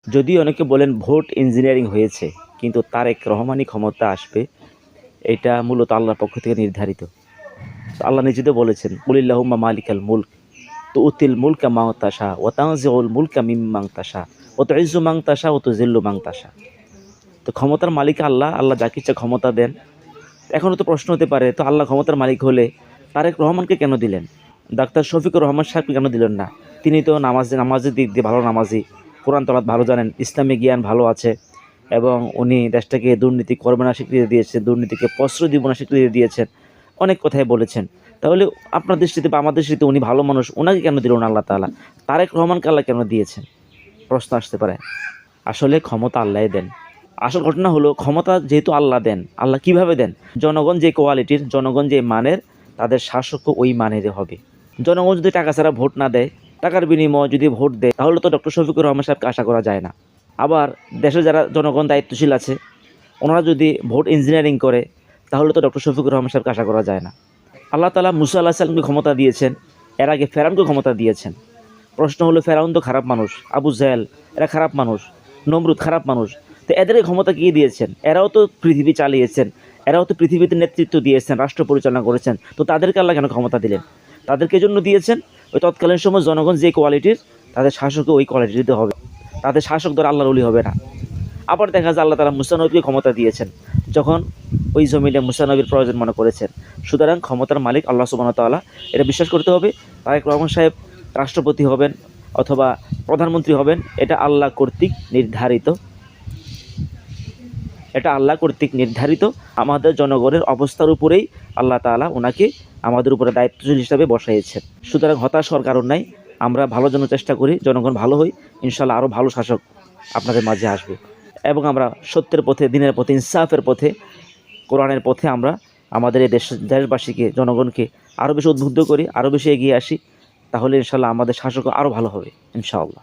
যদিও অনেকে বলেন ভোট ইঞ্জিনিয়ারিং হয়েছে, কিন্তু তারেক রহমানই ক্ষমতা আসবে, এটা মূলত আল্লাহর পক্ষ থেকে নির্ধারিত। আল্লাহ নিজে তো বলেছেন, কুলিল্লাহুম্মা মালিকাল মুলক তুতিল মুলকা মান তাশা ওয়া তানজিউল মুলকা মিম্মান তাশা ওয়া তুইজ্জু মান তাশা ওয়া তুযিল্লু মান তাশা। তো ক্ষমতার মালিক আল্লাহ, আল্লাহ যাকে ইচ্ছা ক্ষমতা দেন। এখনও তো প্রশ্ন হতে পারে, তো আল্লাহ ক্ষমতার মালিক হলে তারেক রহমানকে কেন দিলেন? ডাক্তার শফিকুর রহমান সাহেবকে কেন দিলেন না? তিনি তো নামাজের দিক দিয়ে ভালো নামাজি, কোরআন তলাত ভালো জানেন, ইসলামী জ্ঞান ভালো আছে, এবং উনি দেশটাকে দুর্নীতি করবে না স্বীকৃতি দিয়েছেন, দুর্নীতিকে প্রশ্রয় দিব না স্বীকৃতি দিয়েছেন, অনেক কথাই বলেছেন। তাহলে আপনার দৃষ্টিতে বা আমার দৃষ্টিতে উনি ভালো মানুষ, ওনাকে কেন দিল না আল্লাহ তাআলা? তারেক রহমানকে আল্লাহ কেন দিয়েছেন? প্রশ্ন আসতে পারে। আসলে ক্ষমতা আল্লাহই দেন। আসল ঘটনা হলো, ক্ষমতা যেহেতু আল্লাহ দেন, আল্লাহ কিভাবে দেন? জনগণ যে কোয়ালিটির, জনগণ যে মানের, তাদের শাসকও ওই মানেরই হবে। জনগণ যদি টাকা ছাড়া ভোট না দেয়, টাকার বিনিময়ে যদি ভোট দেয়, তাহলে তো ডক্টর শফিকুর রহমান সাহেবকে আশা করা যায় না। আবার দেশে যারা জনগণ দায়িত্বশীল আছে, ওনারা যদি ভোট ইঞ্জিনিয়ারিং করে, তাহলে তো ডক্টর শফিকুর রহমান সাহেবকে আশা করা যায় না। আল্লাহ তাআলা মুসা আলাইহিস সালামকে ক্ষমতা দিয়েছেন, এর আগে ফেরাউনকে ক্ষমতা দিয়েছেন। প্রশ্ন হলো, ফেরাউন তো খারাপ মানুষ, আবু জাহেল এরা খারাপ মানুষ, নমরুদ খারাপ মানুষ, তো এদেরকে ক্ষমতা কে দিয়েছেন? এরাও তো পৃথিবী চালিয়েছেন, এরাও তো পৃথিবীতে নেতৃত্ব দিয়েছেন, রাষ্ট্র পরিচালনা করেছেন, তো তাদেরকে আল্লাহ কেন ক্ষমতা দিলেন? তাদেরকে জন্য দিয়েছেন, ওই তৎকালীন সময় জনগণ যে কোয়ালিটির, তাদের শাসকও ওই কোয়ালিটি দিতে হবে, তাদের শাসক ধর আল্লাহর ওলি হবে না। আবার দেখা যায় আল্লাহ তাআলা মুসা নবীকে ক্ষমতা দিয়েছেন, যখন ওই জমিনে মুসা নবীর প্রয়োজন মনে করেছেন। সুতরাং ক্ষমতার মালিক আল্লাহ সুবহানাহু ওয়া তাআলা, এটা বিশ্বাস করতে হবে। তারেক রহমান সাহেব রাষ্ট্রপতি হবেন অথবা প্রধানমন্ত্রী হবেন, এটা আল্লাহ কর্তৃক নির্ধারিত, এটা আল্লাহ কর্তৃক নির্ধারিত। আমাদের জনগণের অবস্থার উপরেই আল্লাহ তাআলা ওনাকে আমাদের উপরে দায়িত্বশীল হিসাবে বসাইয়েছেন। সুতরাং হতাশ হওয়ার কারণ নাই, আমরা ভালোর জন্য চেষ্টা করি, জনগণ ভালো হই, ইনশাআল্লাহ আরও ভালো শাসক আপনাদের মাঝে আসবে, এবং আমরা সত্যের পথে, দিনের পথে, ইনসাফের পথে, কোরআনের পথে আমরা আমাদের এই দেশবাসীকে, জনগণকে আরও বেশি উদ্বুদ্ধ করি, আরও বেশি এগিয়ে আসি। তাহলে ইনশাআল্লাহ আমাদের শাসকও আরও ভালো হবে ইনশাআল্লাহ।